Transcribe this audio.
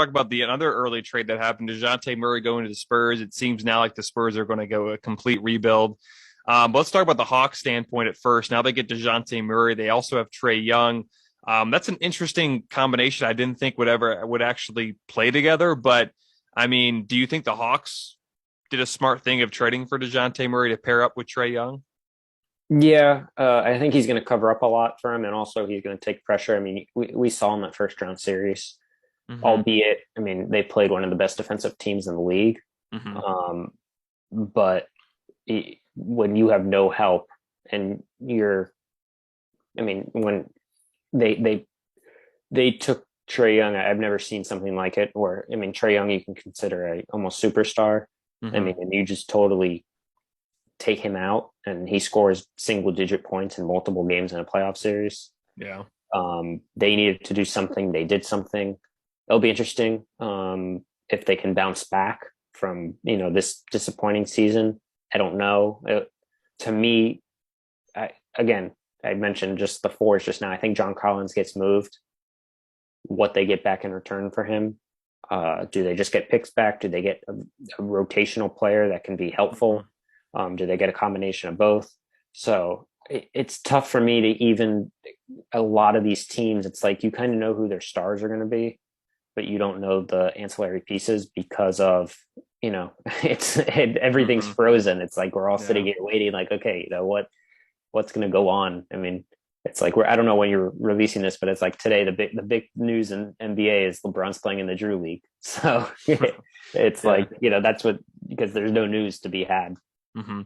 talk about the another early trade that happened. Dejounte Murray going to the Spurs. It seems now like the Spurs are going to go a complete rebuild. But let's talk about the Hawks standpoint at first. Now they get Dejounte Murray. They also have Trae Young. That's an interesting combination. I didn't think would actually play together. But I mean, do you think the Hawks did a smart thing of trading for Dejounte Murray to pair up with Trae Young? Yeah, I think he's going to cover up a lot for him, and also he's going to take pressure. I mean, we saw in that first round series, Mm-hmm. albeit, I mean, they played one of the best defensive teams in the league. Mm-hmm. Um, but when you have no help and I mean, when they they they took Trae Young, I've never seen something like it. Where I mean, Trae Young, you can consider a almost superstar. I Mm-hmm. mean, and you just totally take him out and he scores single digit points in multiple games in a playoff series. Yeah. They needed to do something. They did something. It'll be interesting if they can bounce back from this disappointing season. I don't know. To me, again, I mentioned just the fours just now. I think John Collins gets moved. What they get back in return for him? Do they just get picks back? Do they get a rotational player that can be Mm-hmm. helpful? Do they get a combination of both? So it's tough for me to even a lot of these teams. It's like you kind of know who their stars are going to be, but you don't know the ancillary pieces because of everything's Mm-hmm. frozen. It's like we're all sitting Yeah. here waiting, like, okay, what's going to go on? I mean, it's like I don't know when you're releasing this, but it's like today the big news in NBA is LeBron's playing in the Drew League. So it's Yeah. like that's what because there's no news to be had. Mm-hmm.